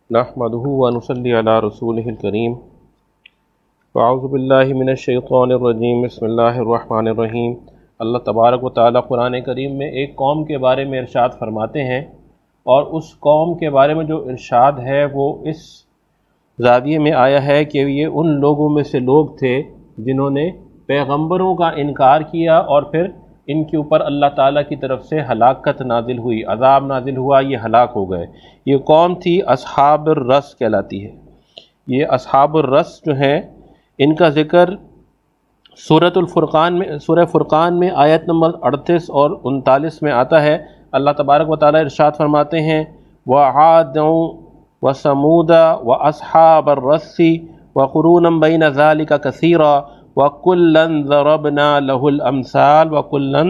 نحمدہ ونصلی علی رسولہ الکریم اعوذ باللہ من الشیطان الرجیم بسم اللہ الرحمن الرحیم۔ اللہ تبارک و تعالیٰ قرآن کریم میں ایک قوم کے بارے میں ارشاد فرماتے ہیں، اور اس قوم کے بارے میں جو ارشاد ہے وہ اس زاویے میں آیا ہے کہ یہ ان لوگوں میں سے لوگ تھے جنہوں نے پیغمبروں کا انکار کیا، اور پھر ان کے اوپر اللہ تعالیٰ کی طرف سے ہلاکت نازل ہوئی، عذاب نازل ہوا، یہ ہلاک ہو گئے۔ یہ قوم تھی اصحاب الرس کہلاتی ہے۔ یہ اصحاب الرس جو ہیں ان کا ذکر سورہ فرقان میں آیت نمبر 38 اور 39 میں آتا ہے۔ اللہ تبارک و تعالیٰ ارشاد فرماتے ہیں وَعَادًا وَثَمُودَ وَأَصْحَابَ الرَّسِّ وَقُرُونًا بَيْنَ ذَلِكَ كَثِيرًا وَكُلًّا ضَرَبْنَا لَهُ الْأَمْثَالَ وَكُلًّا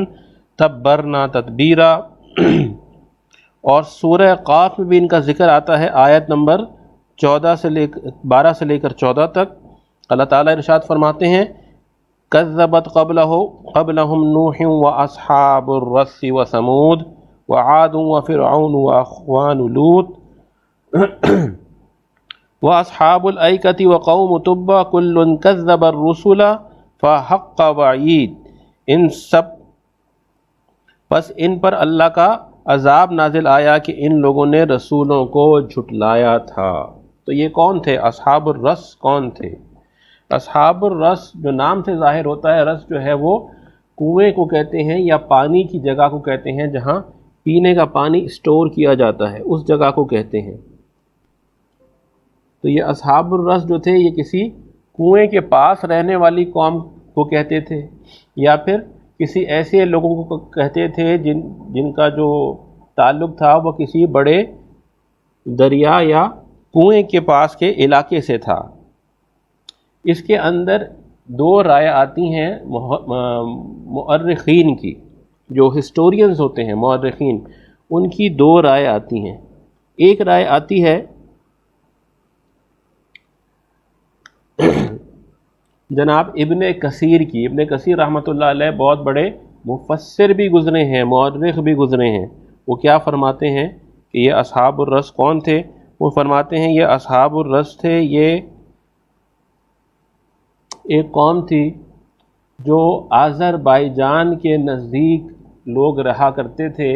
تَبَّرْنَا تَتْبِيرًا۔ اور سورہ قاف میں بھی ان کا ذکر آتا ہے، آیت نمبر 12 سے لے کر 14 تک۔ اللہ تعالیٰ ارشاد فرماتے ہیں کذبت قبلہم نوح واصحاب الرس وثمود وعاد وفرعون واخوان لوط واصحاب الایکۃ وقوم تبع کل کذب الرسل فحق وعید۔ پس ان پر اللہ کا عذاب نازل آیا کہ ان لوگوں نے رسولوں کو جھٹلایا تھا۔ تو یہ کون تھے؟ اصحاب الرس کون تھے؟ اصحاب الرس جو نام سے ظاہر ہوتا ہے، رس جو ہے وہ کنویں کو کہتے ہیں یا پانی کی جگہ کو کہتے ہیں جہاں پینے کا پانی اسٹور کیا جاتا ہے، اس جگہ کو کہتے ہیں۔ تو یہ اصحاب الرس جو تھے یہ کسی کنویں کے پاس رہنے والی قوم کو کہتے تھے، یا پھر کسی ایسے لوگوں کو کہتے تھے جن کا جو تعلق تھا وہ کسی بڑے دریا یا کنویں کے پاس کے علاقے سے تھا۔ اس کے اندر دو رائے آتی ہیں مؤرخین کی، جو ہسٹورینز ہوتے ہیں مؤرخین، ان کی دو رائے آتی ہیں۔ ایک رائے آتی ہے جناب ابن کثیر کی۔ ابن کثیر رحمۃ اللہ علیہ بہت بڑے مفسر بھی گزرے ہیں، مؤرخ بھی گزرے ہیں۔ وہ کیا فرماتے ہیں کہ یہ اصحاب الرس کون تھے؟ وہ فرماتے ہیں یہ اصحاب الرس تھے، یہ ایک قوم تھی جو آذربائیجان کے نزدیک لوگ رہا کرتے تھے،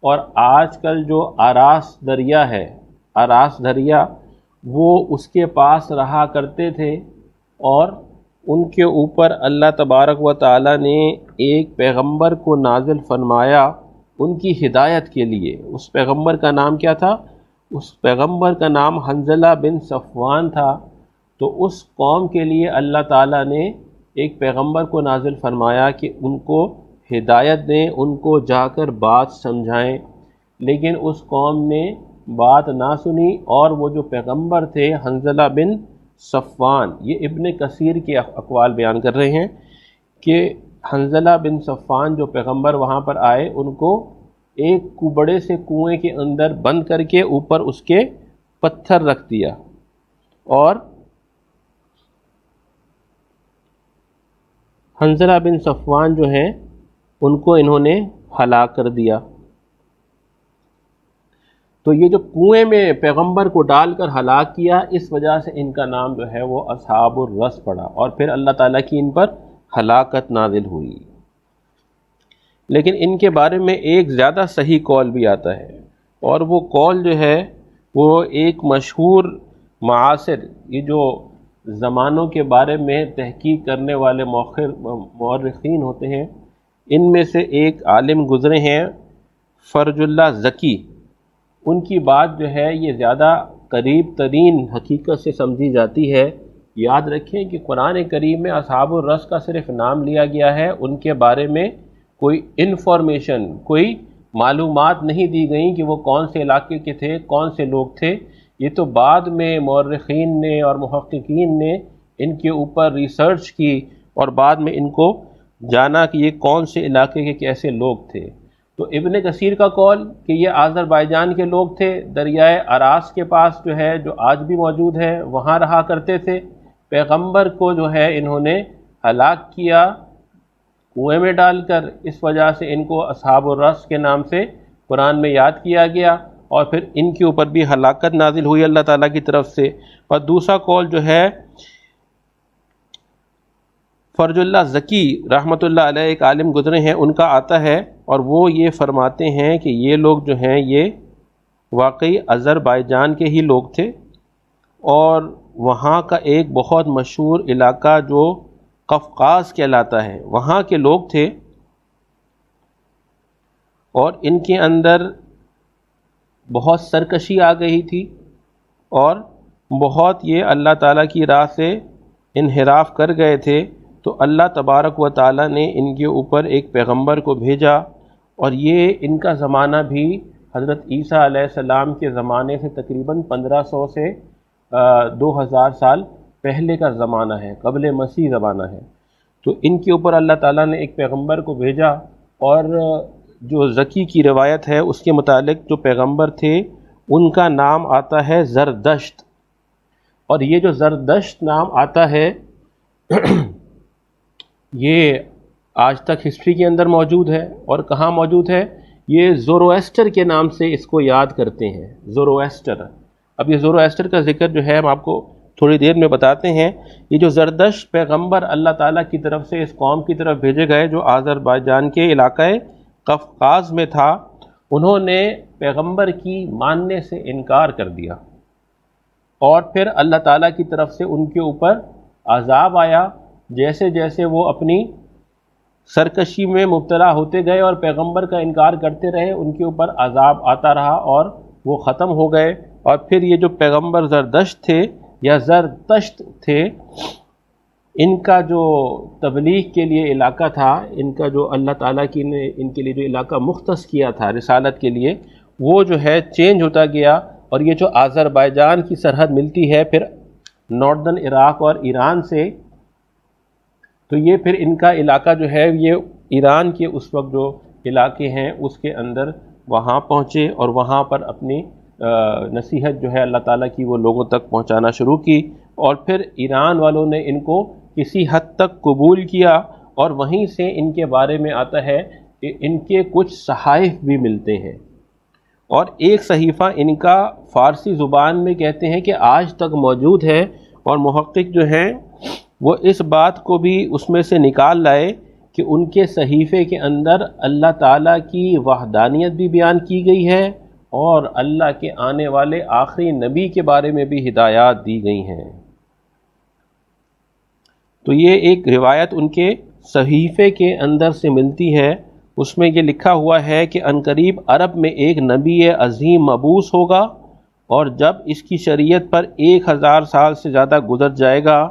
اور آج کل جو آراس دریا ہے، آراس دریا، وہ اس کے پاس رہا کرتے تھے، اور ان کے اوپر اللہ تبارک و تعالیٰ نے ایک پیغمبر کو نازل فرمایا ان کی ہدایت کے لیے۔ اس پیغمبر کا نام کیا تھا؟ اس پیغمبر کا نام حنظلہ بن صفوان تھا۔ تو اس قوم کے لیے اللہ تعالیٰ نے ایک پیغمبر کو نازل فرمایا کہ ان کو ہدایت دیں، ان کو جا کر بات سمجھائیں، لیکن اس قوم نے بات نہ سنی، اور وہ جو پیغمبر تھے حنظلہ بن صفوان، یہ ابن کثیر کے اقوال بیان کر رہے ہیں کہ حنظلہ بن صفوان جو پیغمبر وہاں پر آئے، ان کو ایک بڑے سے کنویں کے اندر بند کر کے اوپر اس کے پتھر رکھ دیا، اور حنظلہ بن صفوان جو ہیں ان کو انہوں نے ہلاک کر دیا۔ تو یہ جو کنویں میں پیغمبر کو ڈال کر ہلاک کیا، اس وجہ سے ان کا نام جو ہے وہ اصحاب الرس پڑا، اور پھر اللہ تعالیٰ کی ان پر ہلاکت نازل ہوئی۔ لیکن ان کے بارے میں ایک زیادہ صحیح قول بھی آتا ہے، اور وہ قول جو ہے وہ ایک مشہور معاصر، یہ جو زمانوں کے بارے میں تحقیق کرنے والے مورخین ہوتے ہیں، ان میں سے ایک عالم گزرے ہیں فرج اللہ زکی۔ ان کی بات جو ہے یہ زیادہ قریب ترین حقیقت سے سمجھی جاتی ہے۔ یاد رکھیں کہ قرآن کریم میں اصحاب الرس کا صرف نام لیا گیا ہے، ان کے بارے میں کوئی انفارمیشن، کوئی معلومات نہیں دی گئیں کہ وہ کون سے علاقے کے تھے، کون سے لوگ تھے۔ یہ تو بعد میں مورخین نے اور محققین نے ان کے اوپر ریسرچ کی، اور بعد میں ان کو جانا کہ یہ کون سے علاقے کے کیسے لوگ تھے۔ تو ابن کثیر کا قول کہ یہ آذربائیجان کے لوگ تھے، دریائے اراس کے پاس جو ہے، جو آج بھی موجود ہے، وہاں رہا کرتے تھے۔ پیغمبر کو جو ہے انہوں نے ہلاک کیا کنویں میں ڈال کر، اس وجہ سے ان کو اصحاب الرس کے نام سے قرآن میں یاد کیا گیا۔ اور پھر ان کے اوپر بھی ہلاکت نازل ہوئی اللہ تعالیٰ کی طرف سے۔ اور دوسرا قول جو ہے فرج اللہ زکی رحمۃ اللہ علیہ ایک عالم گزرے ہیں، ان کا آتا ہے، اور وہ یہ فرماتے ہیں کہ یہ لوگ جو ہیں یہ واقعی آذربائیجان کے ہی لوگ تھے، اور وہاں کا ایک بہت مشہور علاقہ جو قفقاز کہلاتا ہے وہاں کے لوگ تھے، اور ان کے اندر بہت سرکشی آ گئی تھی، اور بہت یہ اللہ تعالیٰ کی راہ سے انحراف کر گئے تھے۔ تو اللہ تبارک و تعالیٰ نے ان کے اوپر ایک پیغمبر کو بھیجا، اور یہ ان کا زمانہ بھی حضرت عیسیٰ علیہ السلام کے زمانے سے تقریباً 1500 سے 2000 سال پہلے کا زمانہ ہے، قبل مسیح زمانہ ہے۔ تو ان کے اوپر اللہ تعالیٰ نے ایک پیغمبر کو بھیجا، اور جو زکی کی روایت ہے اس کے متعلق جو پیغمبر تھے ان کا نام آتا ہے زردشت، اور یہ جو زردشت نام آتا ہے یہ آج تک ہسٹری کے اندر موجود ہے، اور کہاں موجود ہے؟ یہ زورویسٹر کے نام سے اس کو یاد کرتے ہیں، زورویسٹر۔ اب یہ زورویسٹر کا ذکر جو ہے ہم آپ کو تھوڑی دیر میں بتاتے ہیں۔ یہ جو زردشت پیغمبر اللہ تعالیٰ کی طرف سے اس قوم کی طرف بھیجے گئے جو آذربائیجان کے علاقہ قفقاز میں تھا، انہوں نے پیغمبر کی ماننے سے انکار کر دیا، اور پھر اللہ تعالیٰ کی طرف سے ان کے اوپر عذاب آیا۔ جیسے جیسے وہ اپنی سرکشی میں مبتلا ہوتے گئے اور پیغمبر کا انکار کرتے رہے، ان کے اوپر عذاب آتا رہا اور وہ ختم ہو گئے۔ اور پھر یہ جو پیغمبر زردشت تھے یا زرتشت تھے، ان کا جو تبلیغ کے لیے علاقہ تھا، ان کا جو اللہ تعالیٰ کی نے ان کے لیے جو علاقہ مختص کیا تھا رسالت کے لیے، وہ جو ہے چینج ہوتا گیا، اور یہ جو آذربائیجان کی سرحد ملتی ہے پھر ناردرن عراق اور ایران سے، تو یہ پھر ان کا علاقہ جو ہے یہ ایران کے اس وقت جو علاقے ہیں اس کے اندر وہاں پہنچے، اور وہاں پر اپنی نصیحت جو ہے اللہ تعالیٰ کی وہ لوگوں تک پہنچانا شروع کی، اور پھر ایران والوں نے ان کو کسی حد تک قبول کیا، اور وہیں سے ان کے بارے میں آتا ہے کہ ان کے کچھ صحائف بھی ملتے ہیں، اور ایک صحیفہ ان کا فارسی زبان میں کہتے ہیں کہ آج تک موجود ہے، اور محقق جو ہیں وہ اس بات کو بھی اس میں سے نکال لائے کہ ان کے صحیفے کے اندر اللہ تعالیٰ کی وحدانیت بھی بیان کی گئی ہے، اور اللہ کے آنے والے آخری نبی کے بارے میں بھی ہدایات دی گئی ہیں۔ تو یہ ایک روایت ان کے صحیفے کے اندر سے ملتی ہے، اس میں یہ لکھا ہوا ہے کہ عنقریب عرب میں ایک نبی عظیم مبعوث ہوگا، اور جب اس کی شریعت پر 1000 سال سے زیادہ گزر جائے گا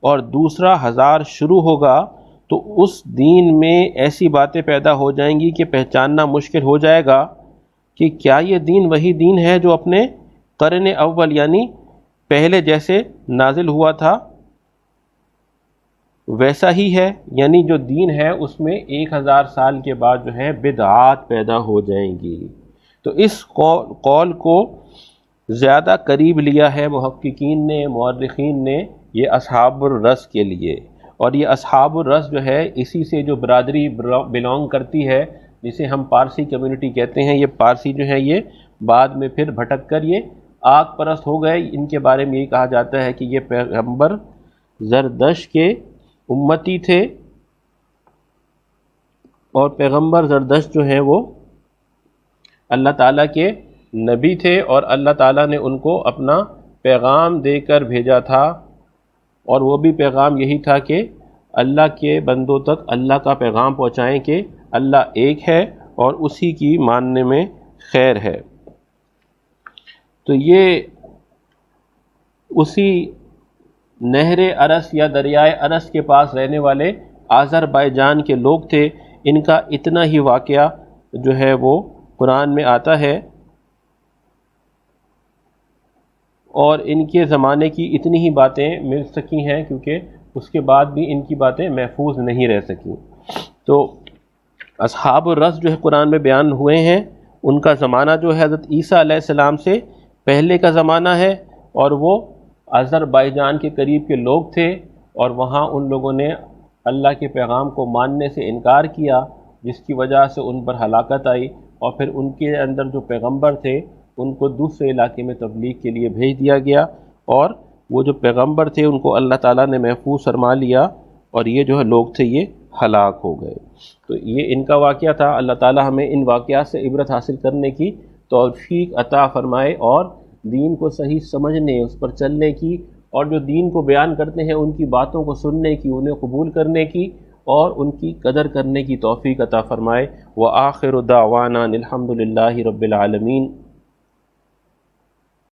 اور دوسرا 1000 شروع ہوگا، تو اس دین میں ایسی باتیں پیدا ہو جائیں گی کہ پہچاننا مشکل ہو جائے گا کہ کیا یہ دین وہی دین ہے جو اپنے قرن اول یعنی پہلے جیسے نازل ہوا تھا ویسا ہی ہے، یعنی جو دین ہے اس میں 1000 سال کے بعد جو ہے بدعات پیدا ہو جائیں گی۔ تو اس قول کو زیادہ قریب لیا ہے محققین نے، مورخین نے، یہ اصحاب الرس کے لیے، اور یہ اصحاب الرس جو ہے اسی سے جو برادری بلونگ کرتی ہے جسے ہم پارسی کمیونٹی کہتے ہیں، یہ پارسی جو ہے یہ بعد میں پھر بھٹک کر یہ آگ پرست ہو گئے۔ ان کے بارے میں یہ کہا جاتا ہے کہ یہ پیغمبر زردشت کے امتی تھے، اور پیغمبر زردشت جو ہیں وہ اللہ تعالیٰ کے نبی تھے، اور اللہ تعالیٰ نے ان کو اپنا پیغام دے کر بھیجا تھا، اور وہ بھی پیغام یہی تھا کہ اللہ کے بندوں تک اللہ کا پیغام پہنچائیں کہ اللہ ایک ہے اور اسی کی ماننے میں خیر ہے۔ تو یہ اسی نہر ارس یا دریائے ارس کے پاس رہنے والے آذربائیجان کے لوگ تھے۔ ان کا اتنا ہی واقعہ جو ہے وہ قرآن میں آتا ہے، اور ان کے زمانے کی اتنی ہی باتیں مل سکی ہیں، کیونکہ اس کے بعد بھی ان کی باتیں محفوظ نہیں رہ سکیں۔ تو اصحاب الرس جو ہے قرآن میں بیان ہوئے ہیں، ان کا زمانہ جو ہے حضرت عیسیٰ علیہ السلام سے پہلے کا زمانہ ہے، اور وہ آذربائیجان کے قریب کے لوگ تھے، اور وہاں ان لوگوں نے اللہ کے پیغام کو ماننے سے انکار کیا، جس کی وجہ سے ان پر ہلاکت آئی، اور پھر ان کے اندر جو پیغمبر تھے ان کو دوسرے علاقے میں تبلیغ کے لیے بھیج دیا گیا، اور وہ جو پیغمبر تھے ان کو اللہ تعالیٰ نے محفوظ فرما لیا، اور یہ جو ہے لوگ تھے یہ ہلاک ہو گئے۔ تو یہ ان کا واقعہ تھا۔ اللہ تعالیٰ ہمیں ان واقعات سے عبرت حاصل کرنے کی توفیق عطا فرمائے، اور دین کو صحیح سمجھنے، اس پر چلنے کی، اور جو دین کو بیان کرتے ہیں ان کی باتوں کو سننے کی، انہیں قبول کرنے کی اور ان کی قدر کرنے کی توفیق عطا فرمائے۔ وآخر دعوانا الحمد للہ رب العالمین۔